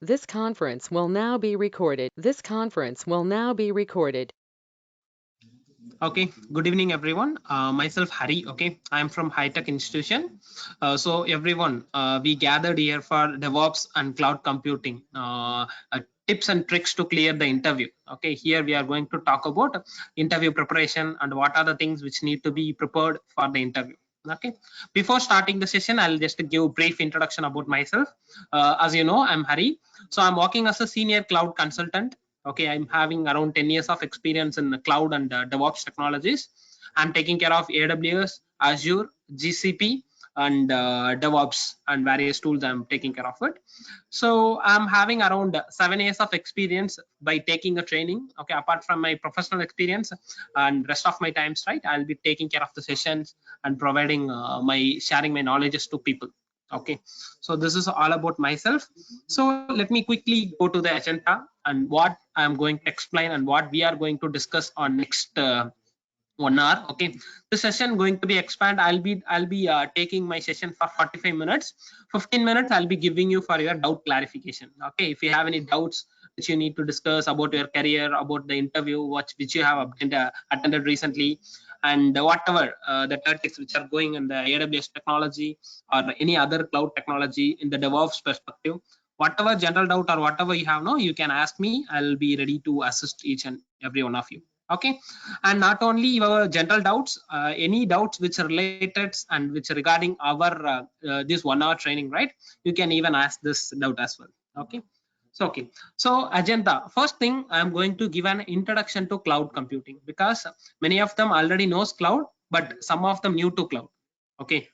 This conference will now be recorded. This conference will now be recorded. Okay, good evening, everyone. Myself Hari. Okay, I am from High Tech Institution. So everyone, we gathered here for DevOps and cloud computing tips and tricks to clear the interview. Okay, here we are going to talk about interview preparation and what are the things which need to be prepared for the interview. Okay, before starting the session, I'll just give a brief introduction about myself. As you know, I'm Hari. So I'm working as a senior cloud consultant. Okay, I'm having around 10 years of experience in the cloud and DevOps technologies. I'm taking care of AWS, Azure, GCP, and DevOps and various tools. I'm taking care of it. So I'm having around 7 years of experience by taking a training. Okay, apart from my professional experience and rest of my times, right, I'll be taking care of the sessions and providing my sharing my knowledges to people. Okay, so this is all about myself. So let me quickly go to the agenda and what I'm going to explain and what we are going to discuss on next 1 hour. Okay, the session going to be expand. I'll be taking my session for 45 minutes. 15 minutes I'll be giving you for your doubt clarification. Okay, if you have any doubts which you need to discuss about your career, about the interview which you have attended recently, and whatever the tactics which are going in the AWS technology or any other cloud technology in the DevOps perspective, whatever general doubt or whatever you have, no, you can ask me. I'll be ready to assist each and every one of you. Okay, and not only your general doubts, any doubts which are related and which are regarding our this 1 hour training, right, you can even ask this doubt as well. Okay, so okay, so agenda, first thing I'm going to give an introduction to cloud computing, because many of them already knows cloud but some of them new to cloud. Okay,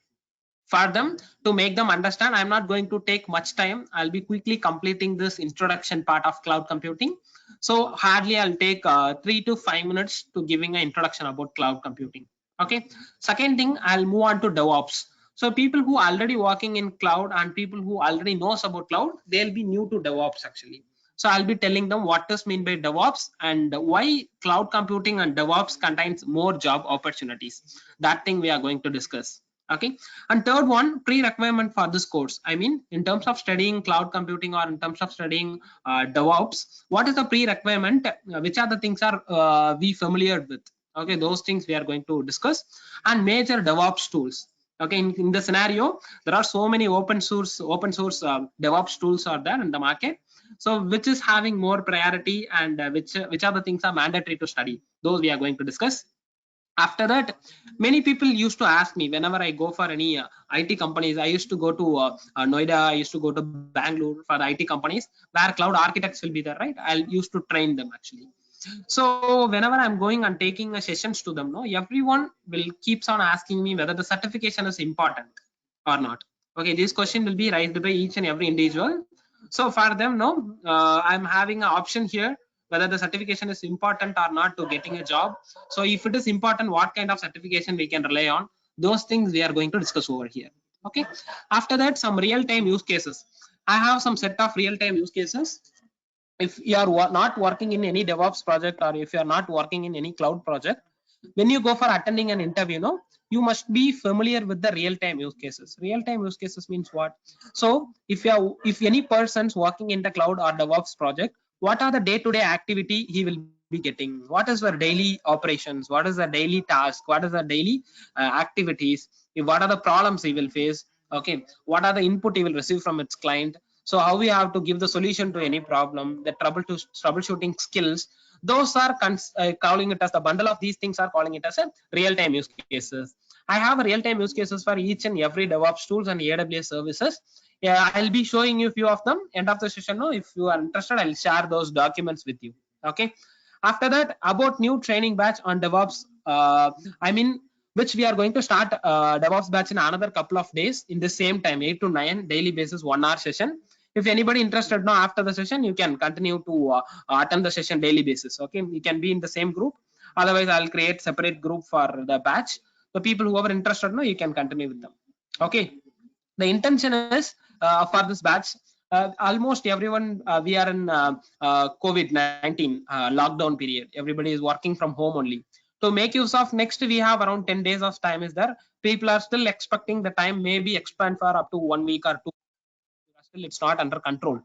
for them, to make them understand, I'm not going to take much time. I'll be quickly completing this introduction part of cloud computing. So hardly I'll take 3 to 5 minutes to giving an introduction about cloud computing. Okay, second thing, I'll move on to DevOps. So people who already working in cloud and people who already knows about cloud, they'll be new to DevOps actually. So I'll be telling them what does mean by DevOps and why cloud computing and DevOps contains more job opportunities. That thing we are going to discuss. Okay, and third one, pre-requirement for this course. I mean, in terms of studying cloud computing or in terms of studying DevOps, what is the pre-requirement? Which are the things are we familiar with? Okay, those things we are going to discuss. And major DevOps tools. Okay, in the scenario, there are so many open source DevOps tools are there in the market. So which is having more priority and which are the things are mandatory to study? Those we are going to discuss. After that, many people used to ask me whenever I go for any IT companies. I used to go to Noida, I used to go to Bangalore for the IT companies where cloud architects will be there, right? I'll used to train them actually. So whenever I'm going and taking sessions to them, no, everyone will keeps on asking me whether the certification is important or not. Okay, this question will be raised by each and every individual. So for them, no, I'm having an option here whether the certification is important or not to getting a job. So if it is important, what kind of certification we can rely on, those things we are going to discuss over here. Okay, after that, some real-time use cases. I have some set of real-time use cases. If you are not working in any DevOps project or if you are not working in any cloud project, when you go for attending an interview, no, you must be familiar with the real-time use cases. Real-time use cases means what? So if any person's working in the cloud or DevOps project, what are the day-to-day activity he will be getting? What is the daily operations? What is the daily task? What is the daily activities? What are the problems he will face? Okay, what are the input he will receive from its client? So how we have to give the solution to any problem, the troubleshooting skills, those are calling it as the bundle of these things are calling it as a real-time use cases. I have a real-time use cases for each and every DevOps tools and AWS services. Yeah, I'll be showing you a few of them end of the session. No, if you are interested, I'll share those documents with you. Okay, after that, about new training batch on DevOps, I mean, which we are going to start DevOps batch in another couple of days in the same time, 8 to 9 daily basis 1 hour session. If anybody interested now after the session, you can continue to attend the session daily basis. Okay, you can be in the same group. Otherwise, I'll create separate group for the batch. The people who are interested now, you can continue with them. Okay, the intention is for this batch, almost everyone, we are in COVID-19 lockdown period. Everybody is working from home only. To make use of next, we have around 10 days of time is there. People are still expecting the time maybe expand for up to 1 week or 2. Still it's not under control.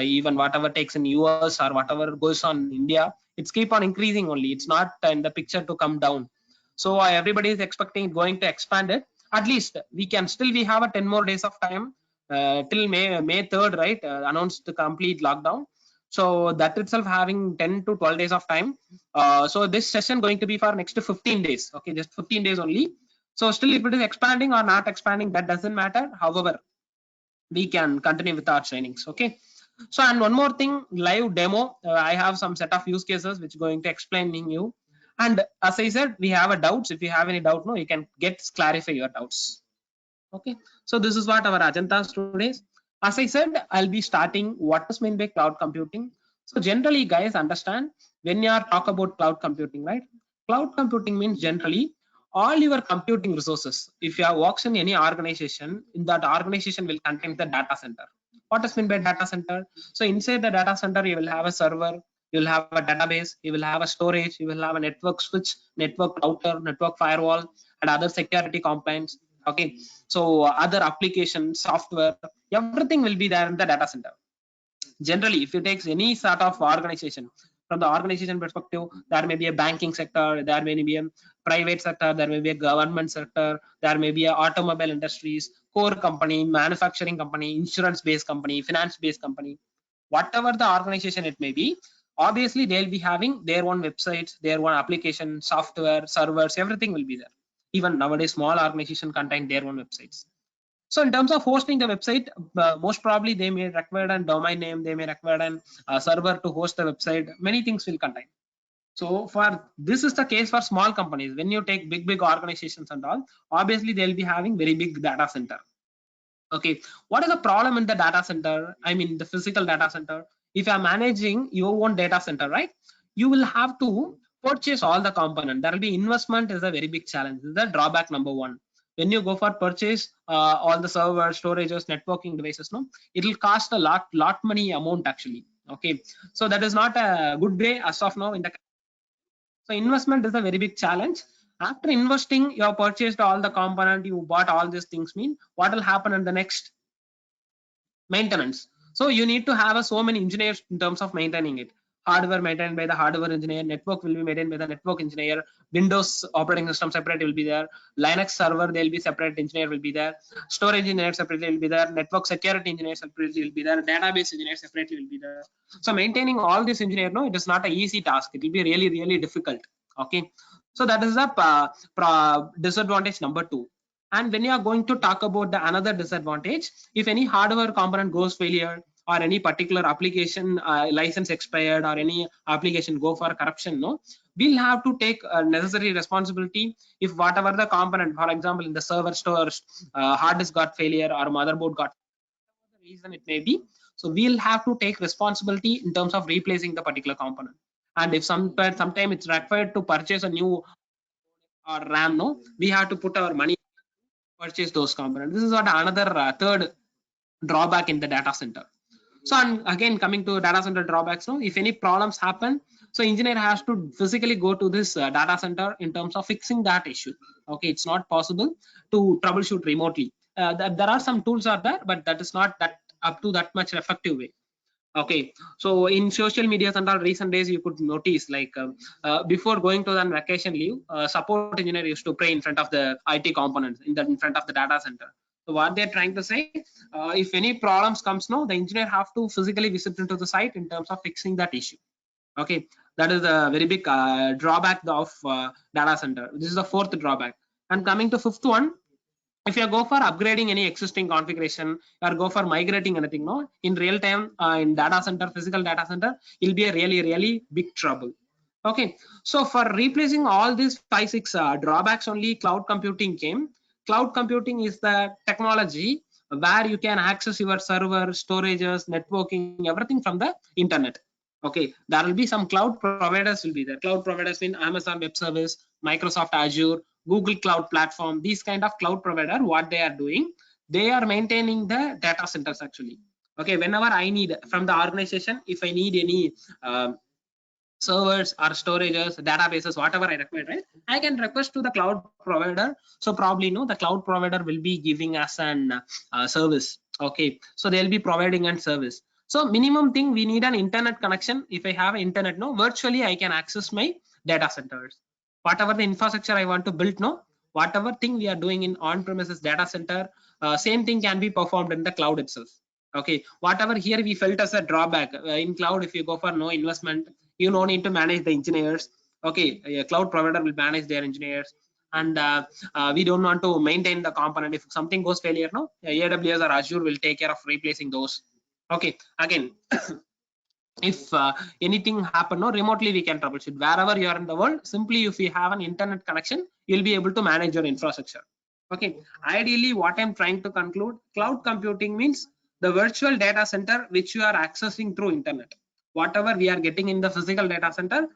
even whatever takes in US or whatever goes on in India, it's keep on increasing only. It's not in the picture to come down. So everybody is expecting going to expand it. At least we can still, we have a 10 more days of time till May 3rd, right? Announced the complete lockdown. So that itself having 10 to 12 days of time. So this session going to be for next 15 days. Okay, just 15 days only. So still, if it is expanding or not expanding, that doesn't matter. However, we can continue with our trainings. Okay. So, and one more thing, live demo. I have some set of use cases which going to explaining you. And as I said, we have a doubts. If you have any doubt, no, you can clarify your doubts. Okay. So this is what our agenda is today. As I said, I'll be starting what is meant by cloud computing. So generally, guys, understand when you are talk about cloud computing, right? Cloud computing means generally all your computing resources. If you have works in any organization, in that organization will contain the data center. What is meant by data center? So inside the data center, you will have a server, you will have a database, you will have a storage, you will have a network switch, network router, network firewall, and other security compliance. Okay, so other applications, software, everything will be there in the data center. Generally, if you take any sort of organization, from the organization perspective, there may be a banking sector, there may be a private sector, there may be a government sector, there may be a automobile industries, core company, manufacturing company, insurance based company, finance based company, whatever the organization it may be. Obviously they'll be having their own websites, their own application, software, servers, everything will be there. Even nowadays small organization contain their own websites. So in terms of hosting the website, most probably they may require a domain name, they may require a server to host the website. Many things will contain. So for this is the case for small companies. When you take big organizations and all, obviously they'll be having very big data center. Okay, what is the problem in the data center? I mean the physical data center. If you are managing your own data center, right, you will have to purchase all the component. There will be investment is a very big challenge. This is the drawback number one. When you go for purchase all the servers, storages, networking devices, no, it will cost a lot money amount actually. Okay, so that is not a good way as of now in the. So investment is a very big challenge. After investing, you have purchased all the component, you bought all these things, mean what will happen in the next? Maintenance. So you need to have so many engineers in terms of maintaining it. Hardware maintained by the hardware engineer, network will be maintained by the network engineer, Windows operating system separate will be there, Linux server there will be separate engineer will be there, storage engineer separately will be there, network security engineer separately will be there, database engineer separately will be there. So maintaining all this engineer, no, it is not an easy task. It will be really difficult. Okay, so that is the disadvantage number two. And when you are going to talk about the another disadvantage, if any hardware component goes failure or any particular application license expired or any application go for corruption, no, we'll have to take necessary responsibility. If whatever the component, for example, in the server stores, hard disk got failure or motherboard got, whatever the reason it may be, so we'll have to take responsibility in terms of replacing the particular component. And if sometime it's required to purchase a new or RAM, no, we have to put our money purchase those components. This is what another third drawback in the data center. So and again coming to data center drawbacks, no, if any problems happen, so engineer has to physically go to this data center in terms of fixing that issue. Okay, it's not possible to troubleshoot remotely. There are some tools are there, but that is not that up to that much effective way. Okay, so in social media and all recent days, you could notice like before going to the vacation leave, support engineer used to pray in front of the IT components in front of the data center. So what they're trying to say, if any problems comes, no, the engineer have to physically visit into the site in terms of fixing that issue. Okay, that is a very big drawback of data center. This is the fourth drawback. And coming to fifth one, if you go for upgrading any existing configuration or go for migrating anything, no, in real time in data center, physical data center, it'll be a really big trouble. Okay, so for replacing all these 5-6 drawbacks, only cloud computing came. Cloud computing is the technology where you can access your server, storages, networking, everything from the internet. Okay, there will be some cloud providers will be there. Cloud providers mean Amazon Web Service, Microsoft Azure, Google Cloud Platform. These kind of cloud provider, what they are doing, they are maintaining the data centers actually. Okay, whenever I need from the organization, if I need any servers or storages, databases, whatever I require, right, I can request to the cloud provider. So probably no, the cloud provider will be giving us an service. Okay, so they'll be providing a service. So minimum thing, we need an internet connection. If I have an internet, no, virtually I can access my data centers. Whatever the infrastructure I want to build, no, whatever thing we are doing in on-premises data center, same thing can be performed in the cloud itself. Okay, whatever here we felt as a drawback in cloud, if you go for no investment, you no need to manage the engineers. Okay, a cloud provider will manage their engineers, and we don't want to maintain the component. If something goes failure, no, AWS or Azure will take care of replacing those. Okay, again, if anything happen, no, remotely we can troubleshoot wherever you are in the world. Simply if you have an internet connection, you'll be able to manage your infrastructure. Okay, ideally what I'm trying to conclude, cloud computing means the virtual data center which you are accessing through internet. Whatever we are getting in the physical data center,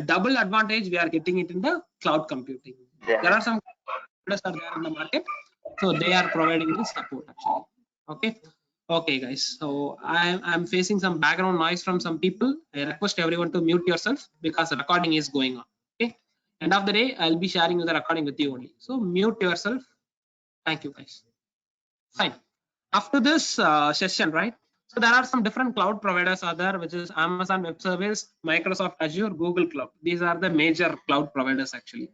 double advantage we are getting it in the cloud computing. There are some providers are there in the market, so they are providing this support actually. Okay. Okay, guys. So I'm facing some background noise from some people. I request everyone to mute yourself because the recording is going on. Okay. End of the day, I'll be sharing the recording with you only. So mute yourself. Thank you, guys. Fine. After this session, right? So there are some different cloud providers are there, which is Amazon Web Service, Microsoft Azure, Google Cloud. These are the major cloud providers actually.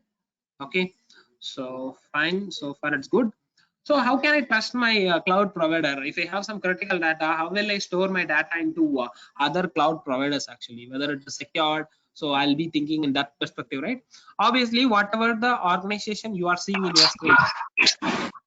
Okay. So fine. So far it's good. So how can I trust my cloud provider? If I have some critical data, how will I store my data into other cloud providers actually, whether it is secured? So I'll be thinking in that perspective, right? Obviously, whatever the organization you are seeing in your screen,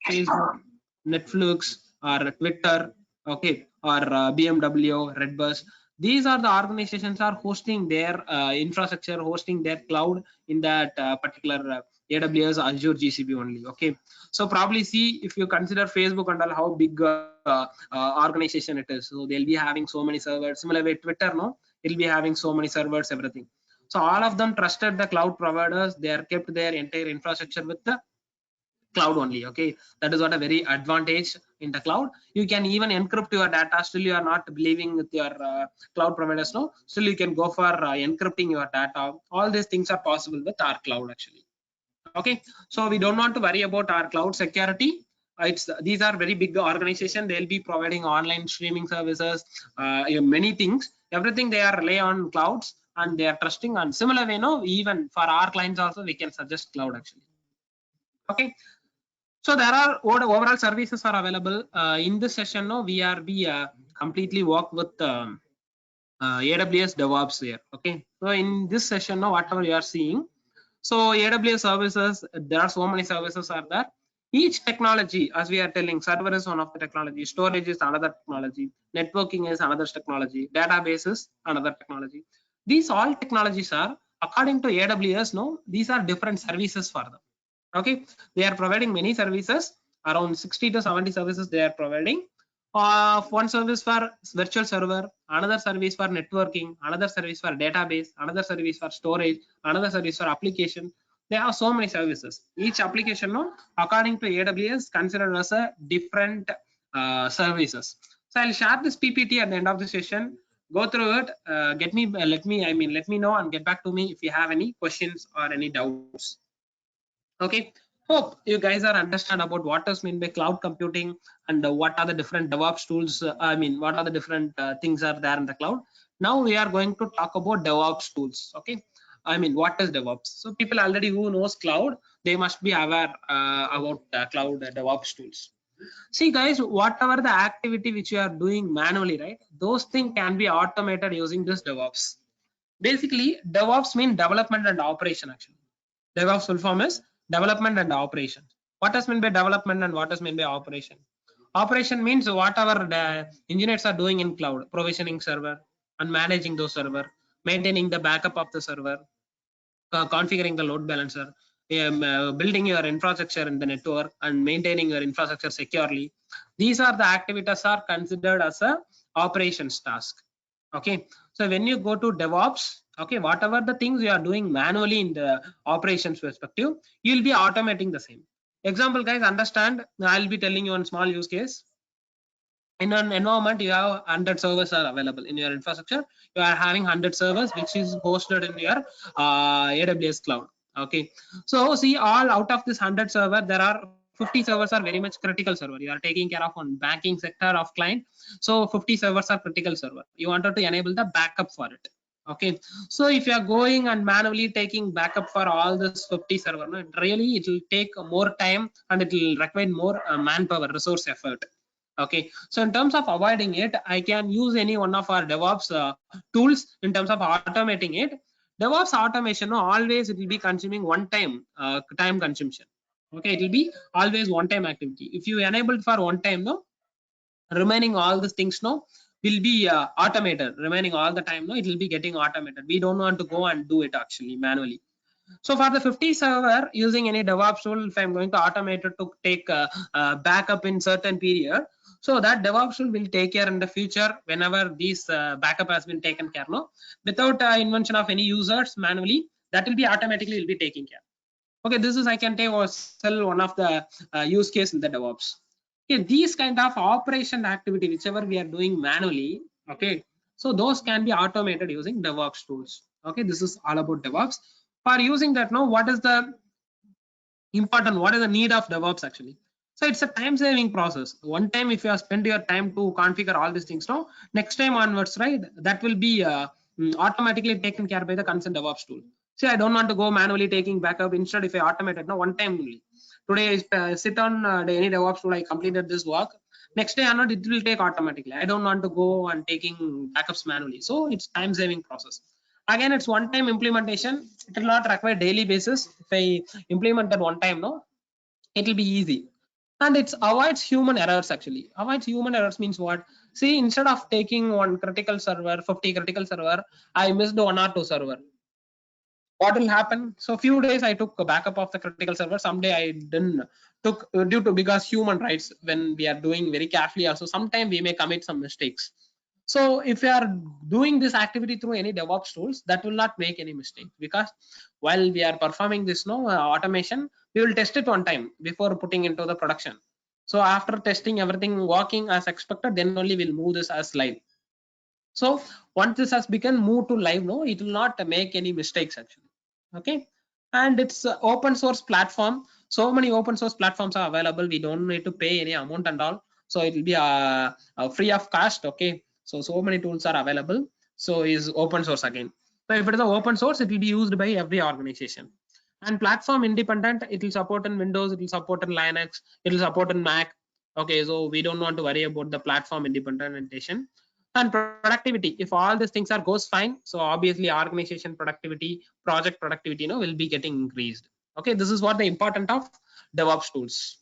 Facebook, Netflix, or Twitter, okay, or BMW, Redbus. These are the organizations are hosting their infrastructure, hosting their cloud in that particular AWS, Azure, GCP only. Okay, so probably see if you consider Facebook and all how big organization it is. So they'll be having so many servers. Similar way Twitter, no, it'll be having so many servers, everything. So all of them trusted the cloud providers. They are kept their entire infrastructure with the cloud only. Okay, that is what a very advantage in the cloud. You can even encrypt your data. Still you are not believing with your cloud providers, no, still you can go for encrypting your data. All these things are possible with our cloud actually. Okay, so we don't want to worry about our cloud security. It's these are very big organization. They'll be providing online streaming services, many things. Everything they are rely on clouds, and they are trusting. And similar way, no, even for our clients also we can suggest cloud actually. Okay, so there are overall services are available in this session. No, we completely work with AWS DevOps here. Okay, so in this session, now whatever you are seeing, so AWS services, there are so many services are there. Each technology, as we are telling, server is one of the technology, storage is another technology, networking is another technology, database is another technology. These all technologies are according to AWS. No, these are different services for them. Okay, they are providing many services, around 60 to 70 services they are providing. One service for virtual server, another service for networking, another service for database, another service for storage, another service for application. There are so many services. Each application, no, according to AWS, considered as a different services. So I'll share this PPT at the end of the session. Go through it. Let me know and get back to me if you have any questions or any doubts. Okay, hope you guys are understand about what is meant by cloud computing and what are the different DevOps tools. What are the different things are there in the cloud. Now we are going to talk about DevOps tools. Okay, what is DevOps? So people already who knows cloud, they must be aware about cloud DevOps tools. See guys, whatever the activity which you are doing manually, right, those things can be automated using this DevOps. Basically, DevOps mean development and operation actually. DevOps full form is development and operation. What does mean by development and what does mean by operation? Operation means whatever the engineers are doing in cloud, provisioning server and managing those server, maintaining the backup of the server, configuring the load balancer, building your infrastructure in the network and maintaining your infrastructure securely. These are the activities are considered as a operations task. Okay, so when you go to DevOps, okay, whatever the things you are doing manually in the operations perspective, you'll be automating the same. Example, guys, understand. I'll be telling you one small use case. In an environment, you have 100 servers are available in your infrastructure. You are having 100 servers, which is hosted in your AWS cloud. Okay, so see, all out of this 100 server, there are 50 servers are very much critical server. You are taking care of one banking sector of client. So 50 servers are critical server. You wanted to enable the backup for it. Okay, so if you are going and manually taking backup for all this 50 server, no, it will take more time and it will require more manpower, resource effort. Okay, so in terms of avoiding it, I can use any one of our DevOps tools in terms of automating it. DevOps automation, no, always it will be consuming one time time consumption. Okay, it will be always one time activity. If you enable for one time, no, remaining all these things, no, will be automated. Remaining all the time, no, it will be getting automated. We don't want to go and do it actually manually. So for the 50 server, using any DevOps tool, if I'm going to automate it to take backup in certain period, so that DevOps tool will take care in the future whenever this backup has been taken care, no, without invention of any users manually, that will be automatically will be taking care. Okay, this is I can take or sell one of the use case in the DevOps. Okay, these kind of operation activity, whichever we are doing manually, okay, so those can be automated using DevOps tools. Okay, this is all about DevOps. For using that, now what is the important, what is the need of DevOps actually? So it's a time saving process. One time if you have spent your time to configure all these things, now next time onwards, right, that will be automatically taken care by the concerned DevOps tool. See, I don't want to go manually taking backup. Instead, if I automate it, no, one time only. Today I sit on any DevOps tool, I completed this work. Next day or not, it will take automatically. I don't want to go and taking backups manually. So it's time saving process. Again, it's one time implementation. It will not require daily basis. If I implement that one time, no, it will be easy. And it avoids human errors actually. Avoids human errors means what? See, instead of taking one critical server, 50 critical server, I missed one or two server. What will happen? So few days I took a backup of the critical server. Someday I didn't took due to because human rights when we are doing very carefully also sometimes we may commit some mistakes. So if you are doing this activity through any DevOps tools, that will not make any mistake because while we are performing this no automation, we will test it one time before putting into the production. So after testing everything working as expected, then only we'll move this as live. So once this has become moved to live, no, it will not make any mistakes actually. Okay, and it's open source platform. So many open source platforms are available. We don't need to pay any amount and all. So it will be free of cost. Okay, so many tools are available. So is open source again. So if it is an open source, it will be used by every organization. And platform independent, it will support in Windows, it will support in Linux, it will support in Mac. Okay, so we don't want to worry about the platform implementation. And productivity, if all these things are goes fine, so obviously organization productivity, project productivity, will be getting increased. Okay, this is what the important of DevOps tools.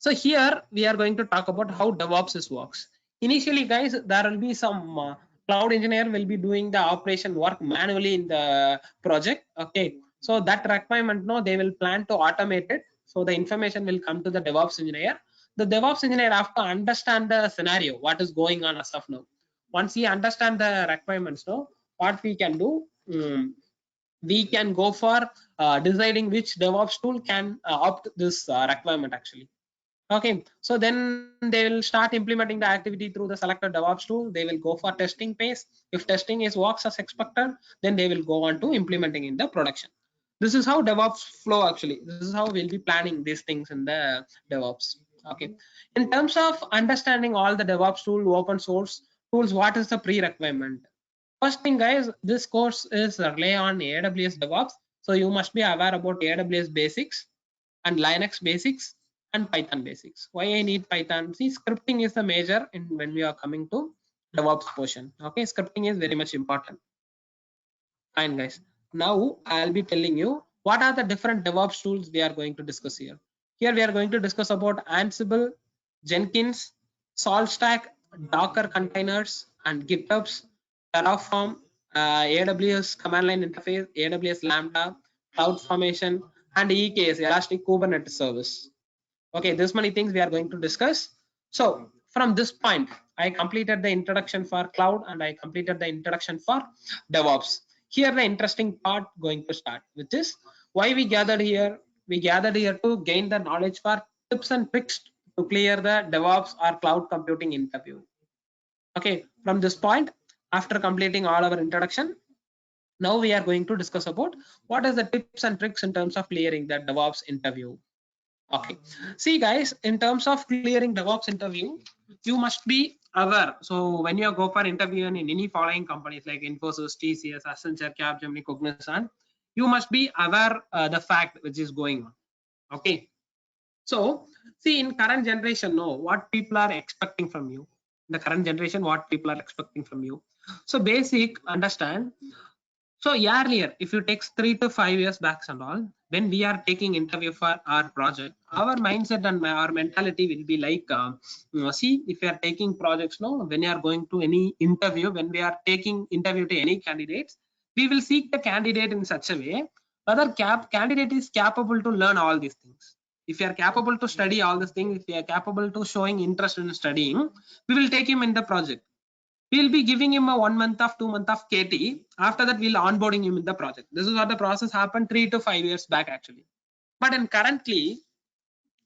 So here we are going to talk about how DevOps works. Initially, guys, there will be some cloud engineer will be doing the operation work manually in the project. Okay, so that requirement, no, they will plan to automate it. So the information will come to the DevOps engineer. The DevOps engineer have to understand the scenario, what is going on as of now. Once he understand the requirements, no, what we can do, we can go for deciding which DevOps tool can opt this requirement actually. Okay, so then they will start implementing the activity through the selected DevOps tool. They will go for testing phase. If testing is works as expected, then they will go on to implementing in the production. This is how DevOps flow actually. This is how we'll be planning these things in the DevOps. Okay, in terms of understanding all the DevOps tool, open source tools, what is the pre-requirement? First thing, guys, this course is rely on AWS DevOps. So you must be aware about AWS basics and Linux basics and Python basics. Why I need Python? See, scripting is the major in when we are coming to DevOps portion. Okay, scripting is very much important. Fine, guys. Now I'll be telling you what are the different DevOps tools we are going to discuss here. Here we are going to discuss about Ansible, Jenkins, SaltStack, Docker containers, and GitHubs, Terraform, AWS command line interface, AWS Lambda, CloudFormation, and EKS, Elastic Kubernetes Service. Okay, this many things we are going to discuss. So from this point, I completed the introduction for cloud and I completed the introduction for DevOps. Here the interesting part going to start, which is why we gathered here. We gathered here to gain the knowledge for tips and tricks to clear the DevOps or cloud computing interview. Okay, from this point, after completing all our introduction, now we are going to discuss about what is the tips and tricks in terms of clearing the DevOps interview. Okay. See, guys, in terms of clearing DevOps interview, you must be aware. So when you go for interview in any following companies like Infosys, TCS, Accenture, Capgemini, Cognizant, you must be aware the fact which is going on. Okay. So see, in current generation, no, what people are expecting from you. The current generation, what people are expecting from you. So basic understand. So earlier, if you take 3 to 5 years back and all, when we are taking interview for our project, our mindset and our mentality will be like, see, if you are taking projects, no, when you are going to any interview, when we are taking interview to any candidates, we will seek the candidate in such a way whether candidate is capable to learn all these things. If you are capable to study all these things, if you are capable to showing interest in studying, we will take him in the project. We'll be giving him a 1 month of 2 month of KT. After that, we'll onboarding him in the project. This is what the process happened 3 to 5 years back actually. But in currently,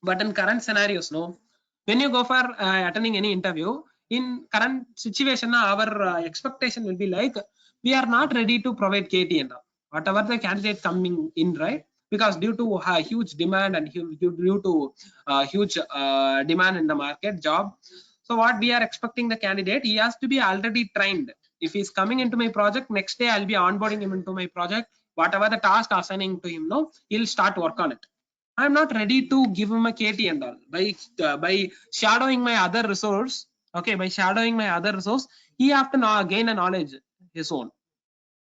but in current scenarios, no, when you go for attending any interview, in current situation, our expectation will be like we are not ready to provide KT and all. Whatever the candidate coming in, right? Because due to huge demand and due to huge demand in the market job, so what we are expecting the candidate, he has to be already trained. If he's coming into my project, next day I'll be onboarding him into my project. Whatever the task assigning to him, no, he'll start work on it. I'm not ready to give him a KT and all by shadowing my other resource. Okay, by shadowing my other resource, he have to now gain a knowledge his own,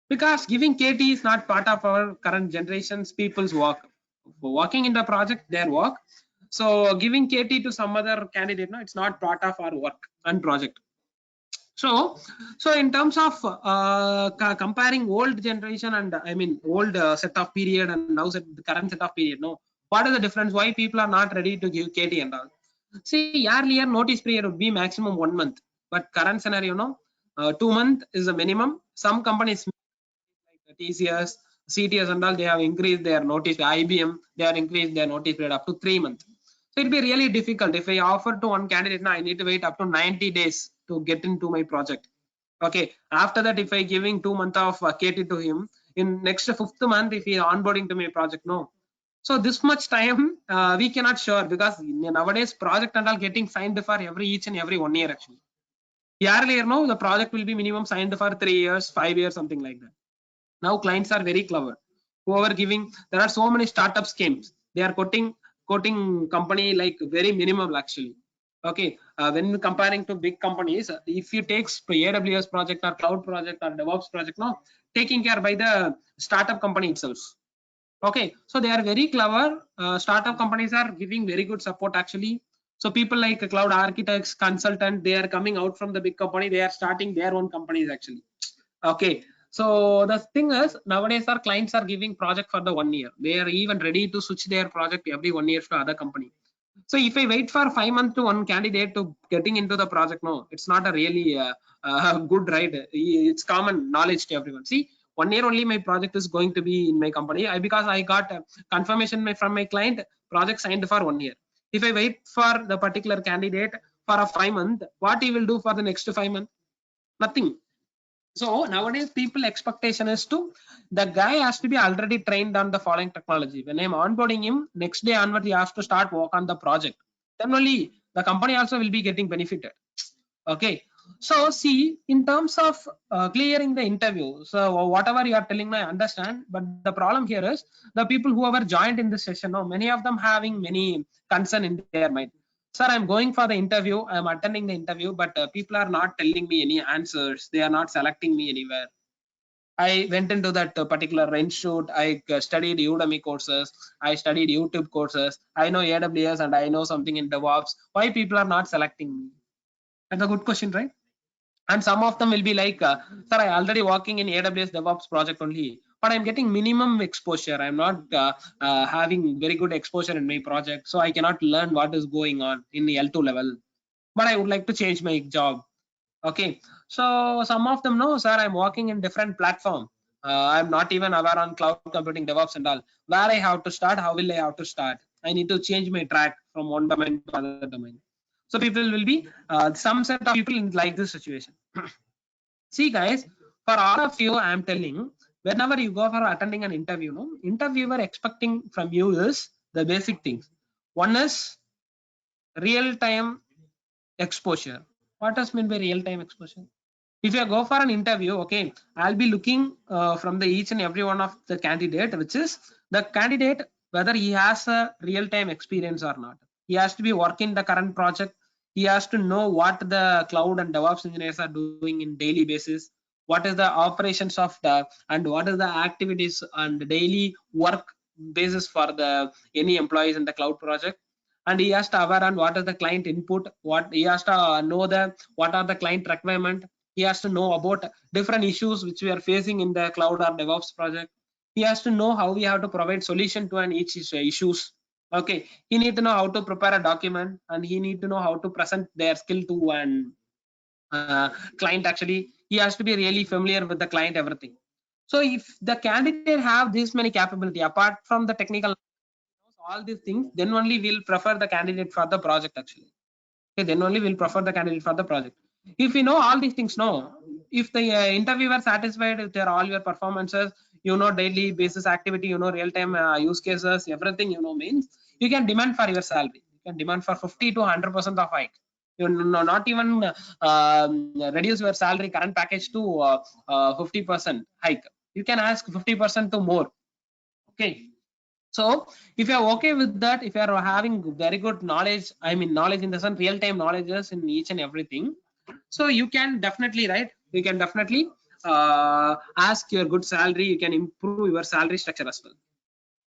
because giving KT is not part of our current generation's people's work. Working in the project, their work. So giving KT to some other candidate, no, it's not part of our work and project. So, so in terms of comparing old generation and I mean old set of period and now the current set of period, no, what is the difference? Why people are not ready to give KT and all? See, earlier notice period would be maximum 1 month, but current scenario, no, 2 month is the minimum. Some companies like TCS, CTS and all, they have increased their notice. IBM, they have increased their notice period up to 3 months. So it'll be really difficult. If I offer to one candidate, now I need to wait up to 90 days to get into my project. Okay. After that, if I giving 2 months of KT to him, in next fifth month, if he onboarding to my project, no. So this much time we cannot sure, because nowadays project and all getting signed for every each and every 1 year actually. Earlier, no, the project will be minimum signed for 3 years, 5 years, something like that. Now clients are very clever. Whoever giving, there are so many startup schemes. They are quoting company like very minimum actually. Okay, when comparing to big companies, if you take AWS project or cloud project or DevOps project, no, taking care by the startup company itself. Okay, so they are very clever. Startup companies are giving very good support actually. So people like cloud architects, consultant, they are coming out from the big company. They are starting their own companies actually. Okay, so the thing is, nowadays our clients are giving project for the 1 year. They are even ready to switch their project every 1 year to other company. So if I wait for 5 months to one candidate to getting into the project, no, it's not a really good, right? It's common knowledge to everyone. See, 1 year only my project is going to be in my company. Because I got confirmation from my client, project signed for 1 year. If I wait for the particular candidate for a 5 month, what he will do for the next 5 months? Nothing. So nowadays people expectation is to the guy has to be already trained on the following technology. When I'm onboarding him, next day onward he has to start work on the project. Then only the company also will be getting benefited. Okay. So see, in terms of clearing the interview, so whatever you are telling, I understand. But the problem here is the people who have joined in this session, now many of them having many concern in their mind. Sir, I'm going for the interview. I'm attending the interview, but people are not telling me any answers. They are not selecting me anywhere. I went into that particular institute. I studied Udemy courses. I studied YouTube courses. I know AWS and I know something in DevOps. Why people are not selecting me? That's a good question, right? And some of them will be like, sir, I already working in AWS DevOps project only, but I'm getting minimum exposure. I'm not having very good exposure in my project, so I cannot learn what is going on in the L2 level. But I would like to change my job. Okay, so some of them know, sir, I'm working in different platform. I'm not even aware on cloud computing, DevOps and all. Where I have to start, how will I have to start? I need to change my track from one domain to another domain. So people will be some set of people in like this situation. See, guys, for all of you, I'm telling, whenever you go for attending an interview, no, interviewer expecting from you is the basic things. One is real-time exposure. What does mean by real-time exposure? If you go for an interview, okay, I'll be looking from the each and every one of the candidate, which is the candidate whether he has a real-time experience or not. He has to be working the current project. He has to know what the cloud and DevOps engineers are doing in daily basis. What is the operations of the and what is the activities and daily work basis for the any employees in the cloud project. And he has to aware on what is the client input, what he has to know the what are the client requirement. He has to know about different issues which we are facing in the cloud or DevOps project. He has to know how we have to provide solution to an each issues. Okay, he need to know how to prepare a document, and he need to know how to present their skill to an client. Actually, he has to be really familiar with the client everything. So if the candidate have this many capability apart from the technical, all these things, then only we'll prefer the candidate for the project actually. Okay, then only we'll prefer the candidate for the project. If we know all these things, no. If the interviewer satisfied with their all your performances, you know daily basis activity, you know real time use cases, everything you know means you can demand for your salary. You can demand for 50 to 100% of hike. You know, not even reduce your salary current package to 50% hike. You can ask 50% to more. Okay. So if you are okay with that, if you are having very good knowledge, I mean knowledge in the sense real-time knowledges in each and everything, so you can definitely, right, you can definitely ask your good salary. You can improve your salary structure as well.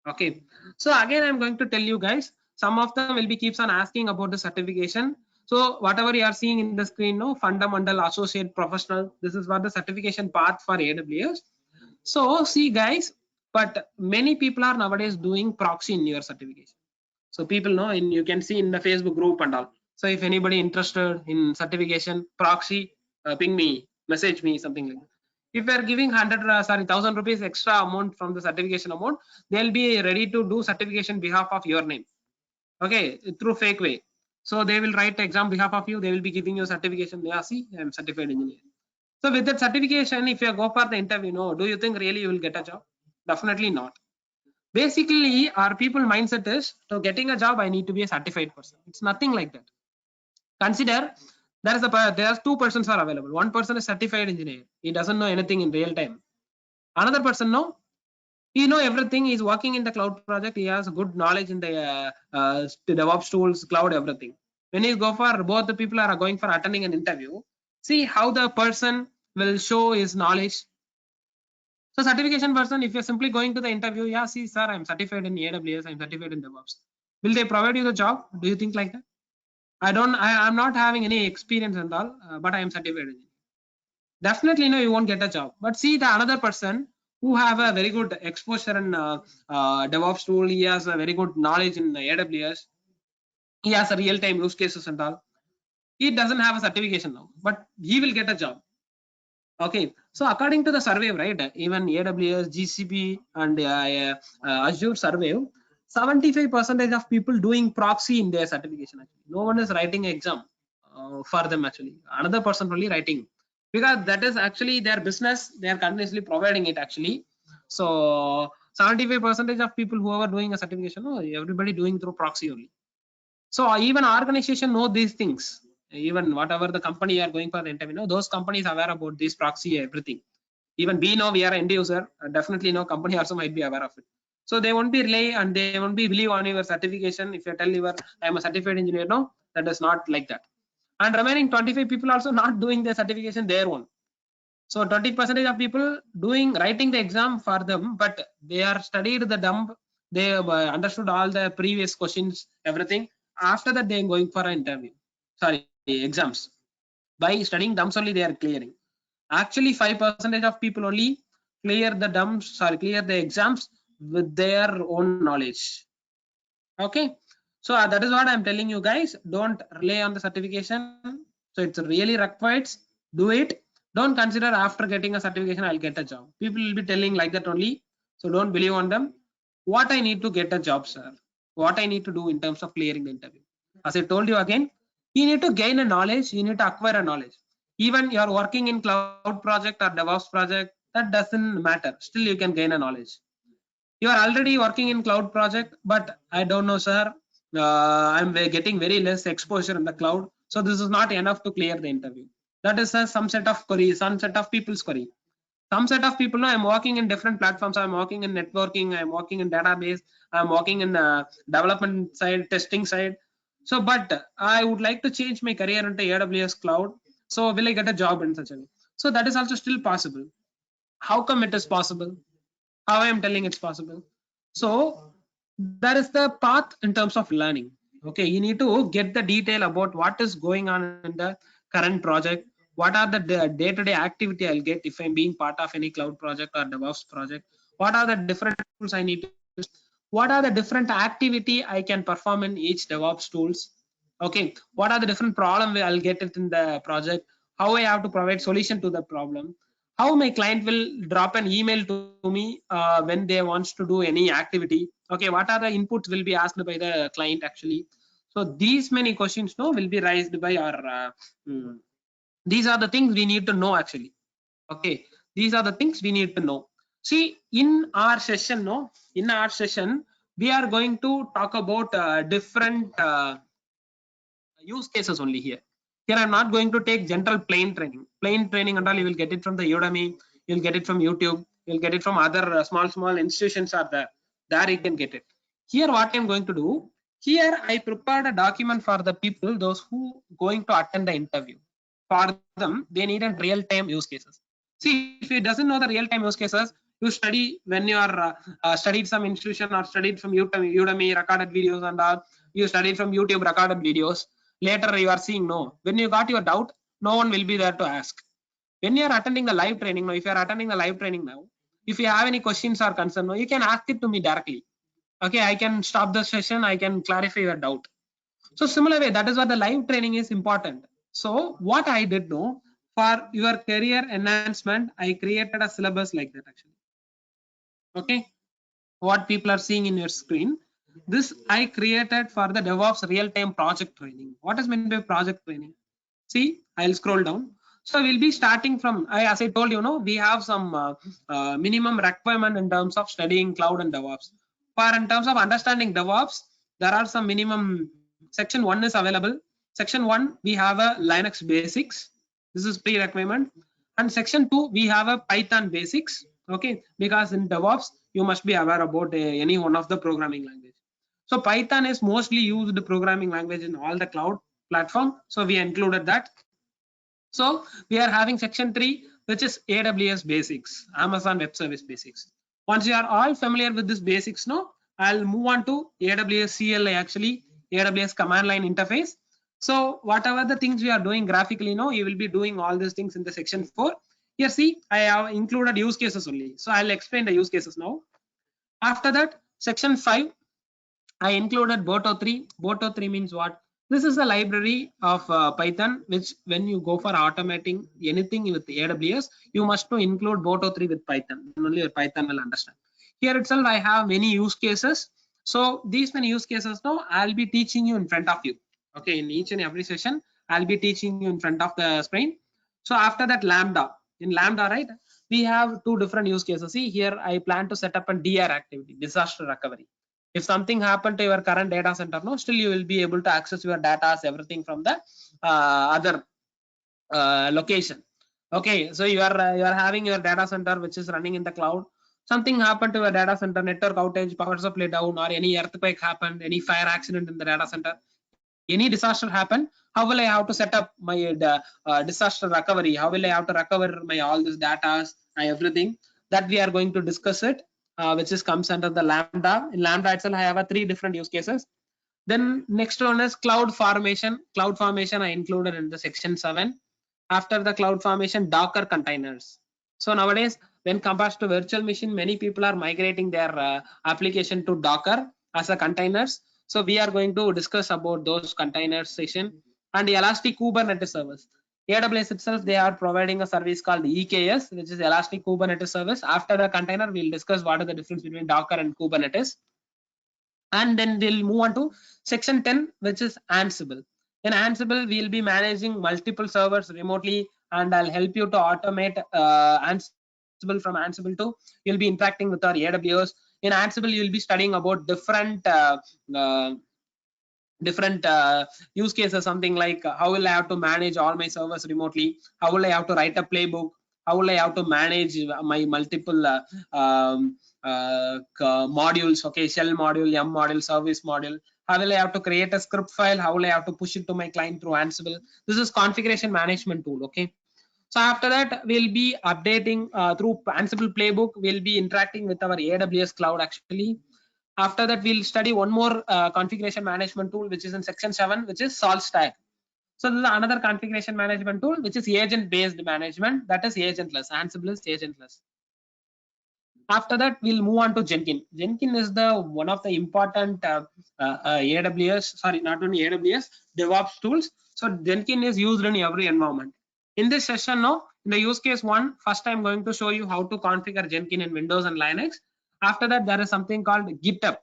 Okay, so again I'm going to tell you guys, some of them will be keeps on asking about the certification. So whatever you are seeing in the screen, no, fundamental, associate, professional, this is what the certification path for AWS. So see guys, but many people are nowadays doing proxy in your certification. So people know, and you can see in the Facebook group and all. So if anybody interested in certification proxy, ping me, message me, something like that. If they are giving 1,000 rupees extra amount from the certification amount, they'll be ready to do certification behalf of your name. Okay, through fake way. So they will write exam behalf of you. They will be giving you certification. Yeah, see, I'm certified engineer. So with that certification, if you go for the interview, no, do you think really you will get a job? Definitely not. Basically, our people mindset is to getting a job, I need to be a certified person. It's nothing like that. Consider there's two persons are available. One person is certified engineer. He doesn't know anything in real time. Another person, no, he know everything. He's working in the cloud project. He has good knowledge in the DevOps tools, cloud, everything. When you go for both the people are going for attending an interview, see how the person will show his knowledge. So certification person, if you're simply going to the interview, yeah, see, sir, I'm certified in AWS, I'm certified in DevOps. Will they provide you the job? Do you think like that? I'm not having any experience and all, but I am certified engineer. Definitely, no, you won't get a job. But see the another person who have a very good exposure in DevOps tool, he has a very good knowledge in AWS, he has a real-time use cases and all. He doesn't have a certification now, but he will get a job. Okay, so according to the survey, right, even AWS, GCP, and Azure survey, 75% of people doing proxy in their certification. Actually, no one is writing exam for them. Actually, another person only writing, because that is actually their business. They are continuously providing it actually. So 75% of people who are doing a certification, oh, everybody doing through proxy only. So even organization know these things. Even whatever the company are going for the interview, know, those companies are aware about this proxy, everything. Even we know we are end user, definitely no company also might be aware of it. So they won't be rely and they won't be believe on your certification. If you tell your I am a certified engineer, no, that is not like that. And remaining 25 people also not doing the certification their own. So 20% of people doing writing the exam for them, but they are studied the dump. They understood all the previous questions, everything. After that, they are going for an interview. Sorry, exams. By studying dumps only, they are clearing. Actually, 5% of people only clear the dumps, sorry, clear the exams with their own knowledge. Okay, so that is what I'm telling you guys. Don't rely on the certification. So it's really required. Do it. Don't consider after getting a certification I'll get a job. People will be telling like that only. So don't believe on them. What I need to get a job, sir? What I need to do in terms of clearing the interview? As I told you again, you need to gain a knowledge. You need to acquire a knowledge. Even you're working in cloud project or DevOps project, that doesn't matter. Still, you can gain a knowledge. You are already working in cloud project, but I don't know, sir, I'm getting very less exposure in the cloud, so this is not enough to clear the interview. That is some set of query, some set of people's query. Some set of people know I'm working in different platforms. I'm working in networking, I'm working in database, I'm working in development side, testing side. So but I would like to change my career into AWS cloud. So will I get a job in such a way? So that is also still possible. How come it is possible? How I am telling it's possible? So that is the path in terms of learning. Okay, you need to get the detail about what is going on in the current project. What are the day-to-day activity I'll get if I'm being part of any cloud project or DevOps project? What are the different tools I need to use? What are the different activity I can perform in each DevOps tools? Okay, what are the different problem I'll get it in the project? How I have to provide solution to the problem? How my client will drop an email to me when they wants to do any activity? Okay, what are the inputs will be asked by the client actually? So these many questions no will be raised by our these are the things we need to know actually. Okay, these are the things we need to know. See, in our session no, in our session we are going to talk about different use cases only here. Here I'm not going to take general plain training. Plain training and all you will get it from the Udemy, you'll get it from YouTube, you'll get it from other small institutions are there. There you can get it. Here what I'm going to do, here I prepared a document for the people, those who going to attend the interview. For them, they need a real-time use cases. See, if you doesn't know the real-time use cases, you study when you are studied some institution or studied from Udemy recorded videos and all. You studied from YouTube recorded videos. Later you are seeing no. When you got your doubt, no one will be there to ask. When you are attending the live training now, if you are attending the live training now, if you have any questions or concern, no, you can ask it to me directly. Okay, I can stop the session. I can clarify your doubt. So similar way, that is what the live training is important. So what I did know for your career enhancement, I created a syllabus like that actually. Okay, what people are seeing in your screen. This I created for the DevOps real-time project training. What is meant by project training? See, I'll scroll down. So we'll be starting from, as I told you, we have some minimum requirement in terms of studying cloud and DevOps. For in terms of understanding DevOps, there are some minimum. Section 1 is available. Section 1, we have a Linux basics. This is pre-requirement. And section 2, we have a Python basics. Okay, because in DevOps, you must be aware about any one of the programming language. So Python is mostly used programming language in all the cloud platform. So we included that. So we are having section 3, which is AWS basics, Amazon Web Service basics. Once you are all familiar with this basics, no, I'll move on to AWS CLI actually, AWS command line interface. So whatever the things we are doing graphically, no, you will be doing all these things in the section 4. Here, see, I have included use cases only. So I'll explain the use cases now. After that, section 5, I included Boto 3. Boto 3 means what? This is a library of Python, which when you go for automating anything with AWS, you must to include Boto 3 with Python. Then only your Python will understand. Here itself, I have many use cases. So these many use cases now, I'll be teaching you in front of you. Okay, in each and every session, I'll be teaching you in front of the screen. So after that, Lambda. In Lambda, right, we have two different use cases. See, here I plan to set up a DR activity, disaster recovery. If something happened to your current data center, no, still you will be able to access your data, everything from the other location. Okay, so you are having your data center which is running in the cloud. Something happened to your data center, network outage, power supply down, or any earthquake happened, any fire accident in the data center, any disaster happen, how will I have to set up my disaster recovery? How will I have to recover my all this data, everything that we are going to discuss it, which is comes under the Lambda. In Lambda itself, I have a 3 different use cases. Then next one is cloud formation. Cloud formation I included in the section 7. After the cloud formation, Docker containers. So nowadays, when compared to virtual machine, many people are migrating their application to Docker as a containers. So we are going to discuss about those containers session and the Elastic Kubernetes service. AWS itself, they are providing a service called EKS, which is Elastic Kubernetes service. After the container, we'll discuss what is the difference between Docker and Kubernetes. And then we'll move on to section 10, which is Ansible. In Ansible, we'll be managing multiple servers remotely, and I'll help you to automate Ansible from Ansible to you'll be interacting with our AWS. In Ansible, you'll be studying about different different use cases, something like how will I have to manage all my servers remotely, how will I have to write a playbook, how will I have to manage my multiple modules, okay, shell module, M module, service module, how will I have to create a script file, how will I have to push it to my client through Ansible. This is configuration management tool, okay. So after that, we'll be updating through Ansible playbook. We'll be interacting with our AWS cloud actually. After that, we'll study one more configuration management tool, which is in section 7, which is SaltStack. So this is another configuration management tool, which is agent-based management. That is agentless. Ansible is agentless. After that, we'll move on to Jenkins. Jenkins is the one of the important AWS, sorry, not only AWS, DevOps tools. So Jenkins is used in every environment. In this session now, in the use case 1, first I'm going to show you how to configure Jenkins in Windows and Linux. After that, there is something called GitHub.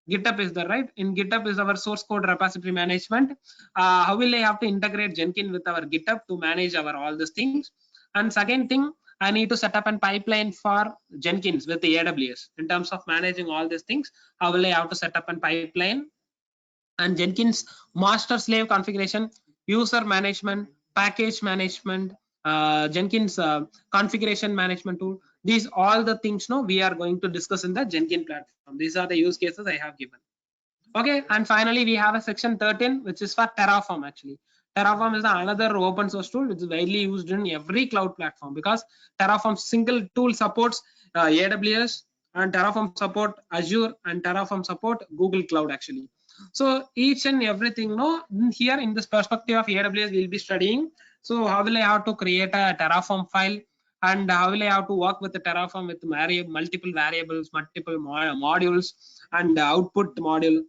GitHub is the right. In GitHub is our source code repository management. How will I have to integrate Jenkins with our GitHub to manage our all these things? And second thing, I need to set up a pipeline for Jenkins with the AWS in terms of managing all these things. How will I have to set up a pipeline? And Jenkins master slave configuration, user management, package management, Jenkins configuration management tool. These all the things now we are going to discuss in the Jenkins platform. These are the use cases I have given. Okay, and finally we have a section 13, which is for Terraform actually. Terraform is another open source tool which is widely used in every cloud platform, because Terraform single tool supports AWS, and Terraform support Azure, and Terraform support Google Cloud actually. So each and everything now here in this perspective of AWS we'll be studying. So how will I have to create a Terraform file, and how will I have to work with the Terraform with multiple variables, multiple modules, and output module.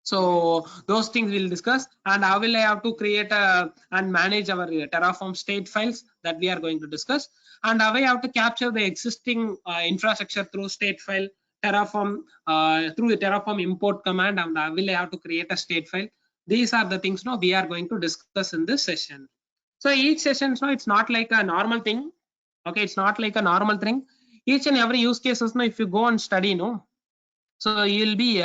So those things we'll discuss, and how will I have to create and manage our Terraform state files, that we are going to discuss, and how I have to capture the existing infrastructure through state file Terraform through the Terraform import command, and how will I have to create a state file. These are the things now we are going to discuss in this session. So each session, so it's not like a normal thing. Okay, it's not like a normal thing. Each and every use cases now, if you go and study, no. So you'll be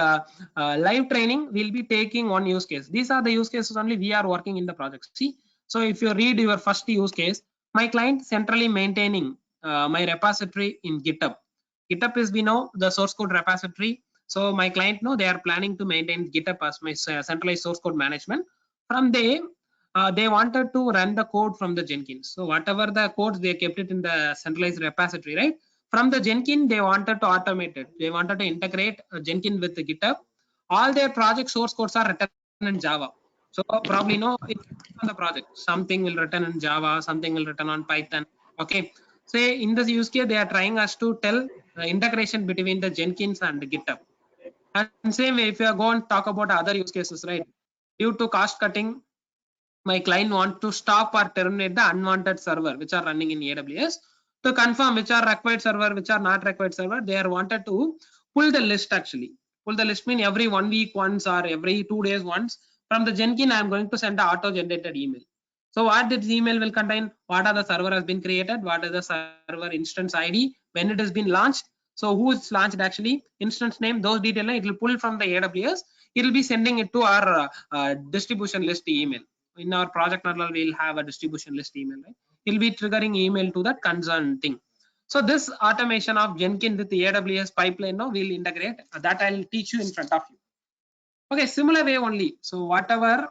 live training. We'll be taking one use case. These are the use cases only we are working in the project. See, so if you read your first use case, my client centrally maintaining my repository in GitHub. GitHub is, we know, the source code repository. So my client know they are planning to maintain GitHub as my centralized source code management. From there, they wanted to run the code from the Jenkins. So whatever the codes, they kept it in the centralized repository, right? From the Jenkins, they wanted to automate it. They wanted to integrate Jenkins with the GitHub. All their project source codes are written in Java. So probably no, it's on the project. Something will written in Java, something will written on Python. Okay. Say in this use case, they are trying us to tell the integration between the Jenkins and the GitHub. And same way, if you are going to talk about other use cases, right? Due to cost cutting, my client want to stop or terminate the unwanted server which are running in AWS. To confirm which are required server, which are not required server, they are wanted to pull the list actually. Pull the list mean every 1 week once or every 2 days once. From the Jenkins, I am going to send the auto-generated email. So what this email will contain, what are the server has been created, what is the server instance ID, when it has been launched, so who is launched actually, instance name, those details, it will pull from the AWS. It will be sending it to our distribution list email. In our project model, we'll have a distribution list email, right? It'll be triggering email to that concerned thing. So this automation of Jenkins with the AWS pipeline now we'll integrate. That I'll teach you in front of you. Okay, similar way only. So whatever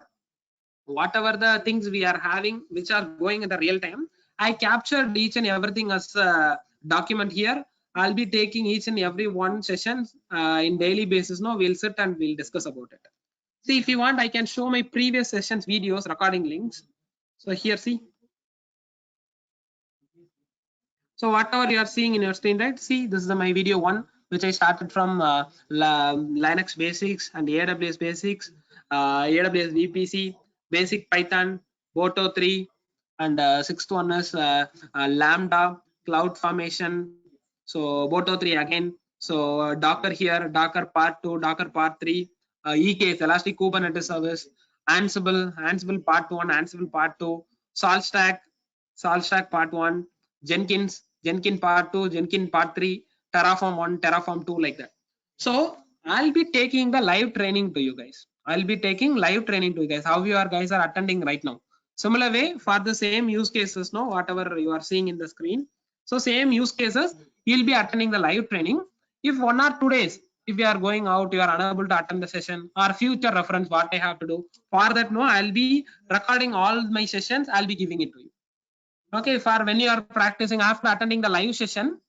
the things we are having which are going in the real time, I captured each and everything as a document here. I'll be taking each and every one session in daily basis. Now we'll sit and we'll discuss about it. See, if you want, I can show my previous sessions videos recording links. So here, see. So whatever you are seeing in your screen, right? See, this is my video 1, which I started from Linux basics and AWS basics, AWS VPC, basic Python, Boto 3, and sixth one is Lambda, Cloud Formation. So Boto 3 again. So Docker here, Docker part 2, Docker part 3, EKS, Elastic Kubernetes Service, Ansible part 1, Ansible part 2, SaltStack part 1, Jenkins part 2, Jenkins part 3, Terraform 1, Terraform 2, like that. So I'll be taking the live training to you guys. I'll be taking live training to you guys, how you are guys are attending right now. Similar way for the same use cases, no, whatever you are seeing in the screen. So same use cases, you'll be attending the live training. If 1 or 2 days, if you are going out, you are unable to attend the session, or future reference, what I have to do for that, no, I'll be recording all my sessions, I'll be giving it to you. Okay, for when you are practicing after attending the live session.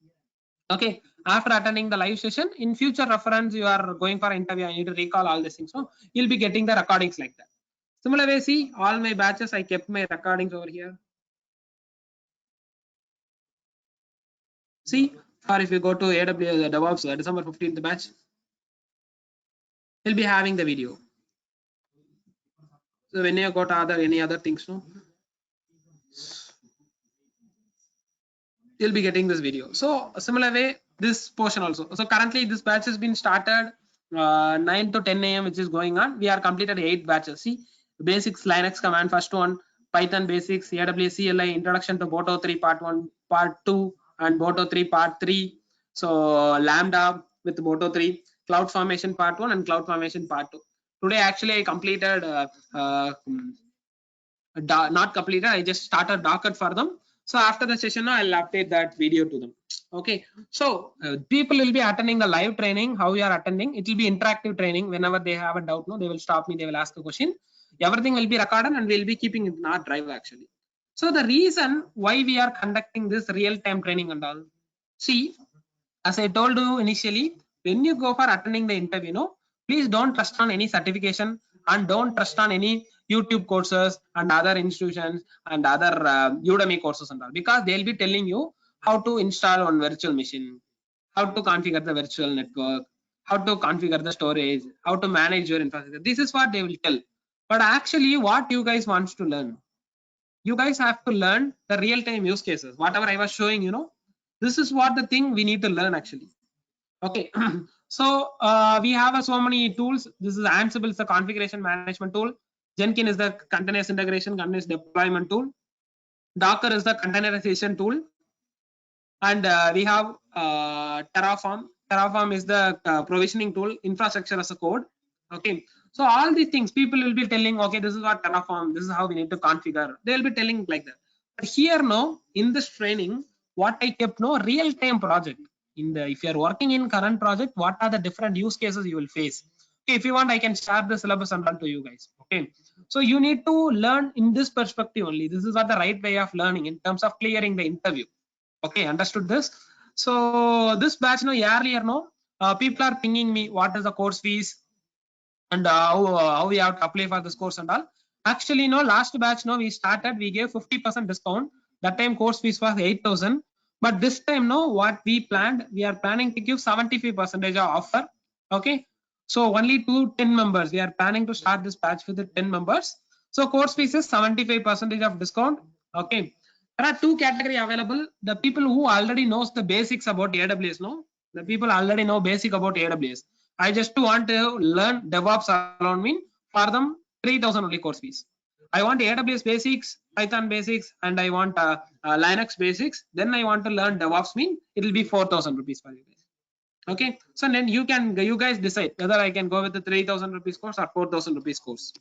Okay, after attending the live session, in future reference, you are going for interview, I need to recall all these things, so you'll be getting the recordings like that. Similar way, see all my batches, I kept my recordings over here. See, or if you go to AWS DevOps December 15th batch, you'll be having the video. So when you go to any other things, no, you'll be getting this video. So a similar way, this portion also. So currently this batch has been started 9 to 10 a.m. which is going on. We are completed 8 batches. See, basics Linux command, first one, Python basics, AWS CLI, introduction to Boto 3 part 1, part 2, and Boto 3 part 3. So Lambda with Boto 3, Cloud Formation part 1 and Cloud Formation part 2. Today actually I completed not completed, I just started Docker for them. So after the session, I'll update that video to them. Okay, so people will be attending the live training. How you are attending, it will be interactive training. Whenever they have a doubt, no, they will stop me, they will ask a question. Everything will be recorded and we'll be keeping it in our drive actually. So the reason why we are conducting this real-time training and all, see, as I told you initially, when you go for attending the interview, no, please don't trust on any certification and don't trust on any YouTube courses and other institutions and other Udemy courses and all, because they'll be telling you how to install on virtual machine, how to configure the virtual network, how to configure the storage, how to manage your infrastructure. This is what they will tell. But actually, what you guys wants to learn, you guys have to learn the real-time use cases. Whatever I was showing, this is what the thing we need to learn actually. Okay, so we have so many tools. This is Ansible is the configuration management tool. Jenkins is the continuous integration, continuous deployment tool. Docker is the containerization tool. And we have Terraform. Terraform is the provisioning tool, infrastructure as a code. Okay, so all these things people will be telling, okay, this is what Terraform, this is how we need to configure. They'll be telling like that. But here, no, in this training, what I kept, no, real-time project. In the, if you are working in current project, what are the different use cases you will face? Okay, if you want, I can share the syllabus and run to you guys. Okay, so you need to learn in this perspective only. This is what the right way of learning in terms of clearing the interview. Okay, understood this. So this batch, no, earlier, no, people are pinging me what is the course fees and how we have to apply for this course and all. Actually, no, last batch, no, we started, we gave 50% discount. That time course fees was 8,000. But this time, no, what we planned, we are planning to give 75% of offer. Okay, so only 10 members. We are planning to start this batch with the 10 members. So course fees is 75% of discount. Okay, there are two category available. The people who already knows the basics about AWS, no, the people already know basic about AWS. I just want to learn DevOps alone, mean for them 3,000 only course fees. I want AWS basics, Python basics, and I want Linux basics. Then I want to learn DevOps, mean it will be 4,000 rupees for you guys. Okay, so then you guys decide whether I can go with the 3,000 rupees course or 4,000 rupees course.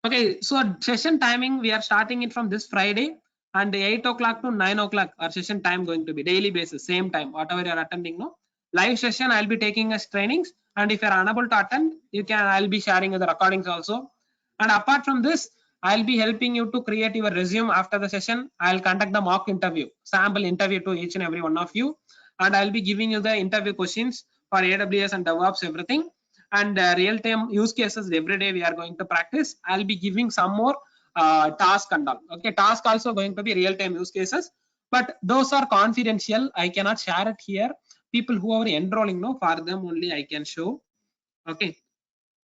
Okay, so session timing, we are starting it from this Friday, and 8 o'clock to 9 o'clock our session time going to be daily basis, same time, whatever you are attending. No live session, I'll be taking as trainings, and if you're unable to attend, I'll be sharing the recordings also. And apart from this, I'll be helping you to create your resume after the session. I'll conduct the mock interview, sample interview to each and every one of you, and I'll be giving you the interview questions for AWS and DevOps, everything. And real-time use cases every day we are going to practice. I'll be giving some more task and all. Okay, task also going to be real-time use cases, but those are confidential. I cannot share it here. People who are enrolling, no, for them only I can show. Okay,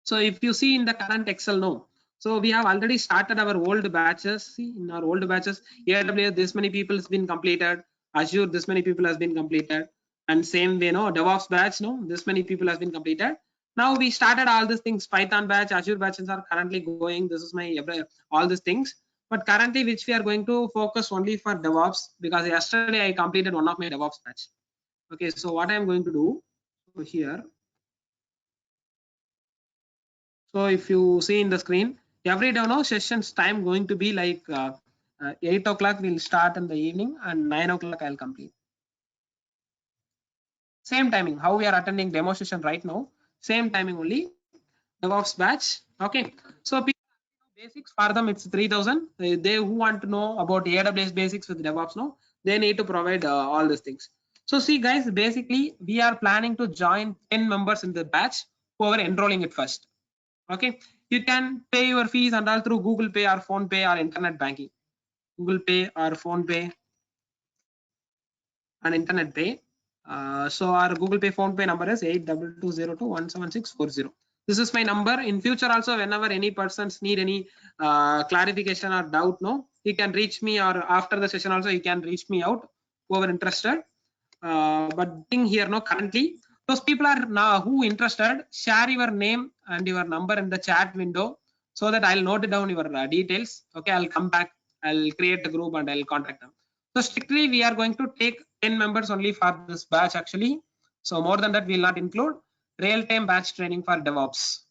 so if you see in the current Excel, no, so we have already started our old batches. See, in our old batches, AWS this many people has been completed, Azure this many people has been completed, and same way, no, DevOps batch, no, this many people has been completed. Now we started all these things, Python batch, Azure batches are currently going. This is my all these things, but currently which we are going to focus only for DevOps, because yesterday I completed one of my DevOps batch. Okay, so what I'm going to do here, So if you see in the screen, every day now sessions time going to be like 8 o'clock we'll start in the evening and 9 o'clock I'll complete. Same timing, how we are attending demo session right now, same timing only, DevOps batch. Okay, so people basics for them it's 3000. They who want to know about AWS basics with DevOps now, they need to provide all these things. So see guys, basically we are planning to join 10 members in the batch who are enrolling it first. Okay, you can pay your fees and all through Google Pay or Phone Pay or internet banking. Google Pay or Phone Pay and internet pay. So our Google Pay Phone Pay number is 8220217640. This is my number. In future also, whenever any persons need any clarification or doubt, no, he can reach me, or after the session also he can reach me out whoever interested. But thing here, no, currently those people are now who interested, share your name and your number in the chat window so that I'll note down your details. Okay, I'll come back, I'll create a group and I'll contact them. So strictly we are going to take 10 members only for this batch actually. So more than that we'll not include real-time batch training for DevOps.